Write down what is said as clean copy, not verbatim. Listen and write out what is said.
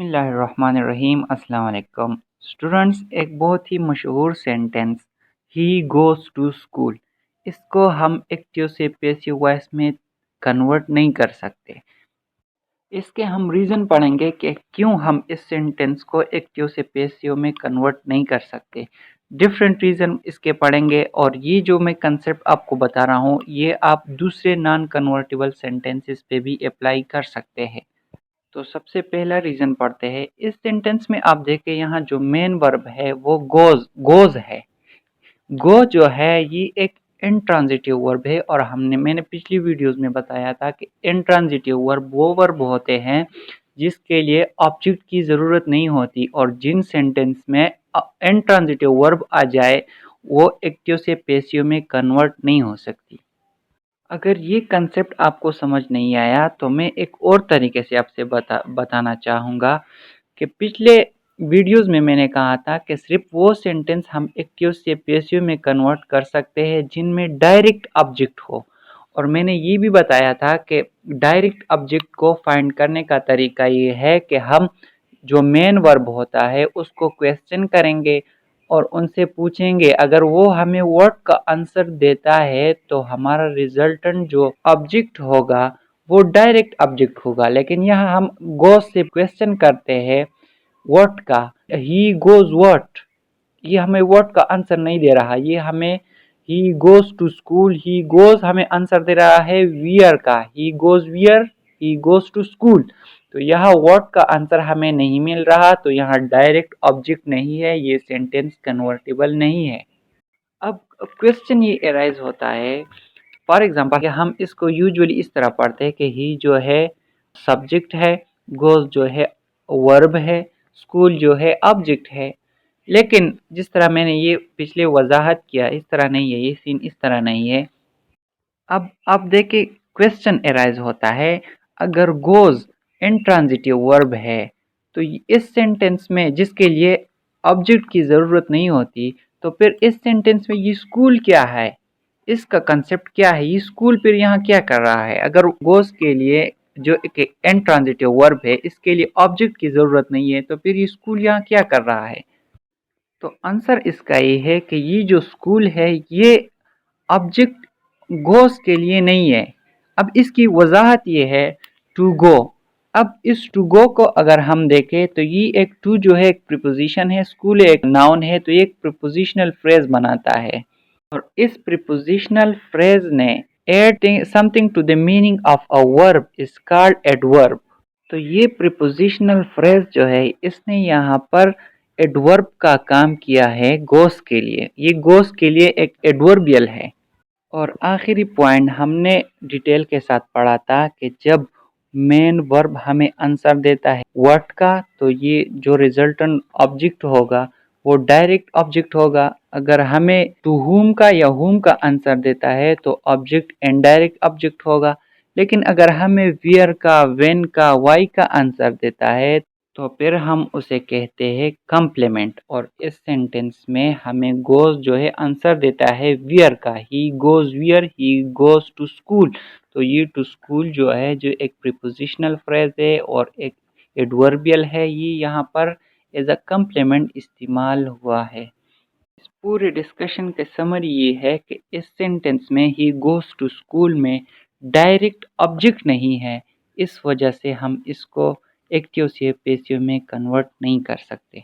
बिस्मिल्लाहिर्रहमानिर्रहीम अस्सलाम वालेकुम स्टूडेंट्स। एक बहुत ही मशहूर sentence he goes to school, इसको हम एक्टिव से पैसिव वॉइस में कन्वर्ट नहीं कर सकते। इसके हम रीज़न पढ़ेंगे कि क्यों हम इस सेंटेंस को एक्टिव से पैसिव में कन्वर्ट नहीं कर सकते। डिफरेंट रीज़न इसके पढ़ेंगे और ये जो मैं कंसेप्ट आपको बता रहा हूँ ये आप दूसरे नॉन कन्वर्टेबल सेंटेंसेस पे भी अप्लाई कर सकते हैं। तो सबसे पहला रीज़न पढ़ते हैं। इस सेंटेंस में आप देखें यहाँ जो मेन वर्ब है वो गोज़ है। गो जो है ये एक इंट्रांजिटिव वर्ब है और मैंने पिछली वीडियोस में बताया था कि इंट्रांजिटिव वर्ब वो वर्ब होते हैं जिसके लिए ऑब्जेक्ट की ज़रूरत नहीं होती और जिन सेंटेंस में इंट्रांजिटिव वर्ब आ जाए वो एक्टिव से पैसिव में कन्वर्ट नहीं हो सकती। अगर ये कंसेप्ट आपको समझ नहीं आया तो मैं एक और तरीके से आपसे बताना चाहूँगा कि पिछले वीडियोस में मैंने कहा था कि सिर्फ वो सेंटेंस हम एक्टिव से पैसिव में कन्वर्ट कर सकते हैं जिनमें डायरेक्ट ऑब्जेक्ट हो। और मैंने ये भी बताया था कि डायरेक्ट ऑब्जेक्ट को फाइंड करने का तरीका ये है कि हम जो मेन वर्ब होता है उसको क्वेश्चन करेंगे और उनसे पूछेंगे। अगर वो हमें वर्ड का आंसर देता है तो हमारा रिजल्टेंट जो ऑब्जेक्ट होगा वो डायरेक्ट ऑब्जेक्ट होगा। लेकिन यहाँ हम गो से क्वेश्चन करते हैं व्हाट का, ही गोज व्हाट, ये हमें व्हाट का आंसर नहीं दे रहा, ये हमें he goes to school, he goes हमें आंसर दे रहा है वियर का, he goes where, he goes to school. तो यहाँ व्हाट का आंसर हमें नहीं मिल रहा तो यहाँ डायरेक्ट ऑब्जेक्ट नहीं है, ये सेंटेंस कन्वर्टेबल नहीं है। अब क्वेश्चन ये अराइज होता है, फॉर एग्जांपल हम इसको यूजुअली इस तरह पढ़ते हैं कि ही जो है सब्जेक्ट है, गोज जो है वर्ब है, स्कूल जो है ऑब्जेक्ट है। लेकिन जिस तरह मैंने ये पिछले वजाहत किया इस तरह नहीं है, ये सीन इस तरह नहीं है। अब देखिए क्वेश्चन अराइज होता है, अगर गोज इंट्रांजिटिव वर्ब है तो इस सेंटेंस में जिसके लिए ऑब्जेक्ट की ज़रूरत नहीं होती तो फिर इस सेंटेंस में ये स्कूल क्या है, इसका कंसेप्ट क्या है, ये स्कूल फिर यहाँ क्या कर रहा है। अगर गोज के लिए जो एक इंट्रांजिटिव वर्ब है इसके लिए ऑब्जेक्ट की ज़रूरत नहीं है तो फिर ये स्कूल यहाँ क्या कर रहा है। तो आंसर इसका ये है कि ये जो स्कूल है ये ऑब्जेक्ट गोस के लिए नहीं है। अब इसकी वजाहत ये है टू गो। अब इस टू गो को अगर हम देखें तो ये एक टू जो है एक प्रीपोजिशन है, स्कूल एक नाउन है, तो ये एक प्रीपोजिशनल फ्रेज बनाता है और इस प्रीपोजिशनल फ्रेज ने add something to the meaning of a verb is called adverb. तो ये प्रीपोजिशनल फ्रेज जो है इसने यहाँ पर एडवर्ब का काम किया है गोस के लिए, ये गोस के लिए एक एडवर्बियल है। और आखिरी पॉइंट हमने डिटेल के साथ पढ़ा था कि जब मेन वर्ब हमें आंसर देता है व्हाट का तो ये जो रिजल्टेंट ऑब्जेक्ट होगा वो डायरेक्ट ऑब्जेक्ट होगा। अगर हमें टू हुम का या हुम का आंसर देता है तो ऑब्जेक्ट इनडायरेक्ट ऑब्जेक्ट होगा। लेकिन अगर हमें वियर का, व्हेन का, वाई का आंसर देता है तो फिर हम उसे कहते हैं कम्प्लीमेंट। और इस सेंटेंस में हमें गोज जो है आंसर देता है वियर का, he goes where, he goes to school. तो ये टू स्कूल जो है जो एक प्रीपोजिशनल फ्रेज है और एक एडवर्बियल है, ये यहाँ पर एज अ कम्प्लीमेंट इस्तेमाल हुआ है। इस पूरे डिस्कशन के समरी ये है कि इस सेंटेंस में ही गोज टू स्कूल में डायरेक्ट ऑब्जेक्ट नहीं है, इस वजह से हम इसको एक्टिव से पैसिव में कन्वर्ट नहीं कर सकते।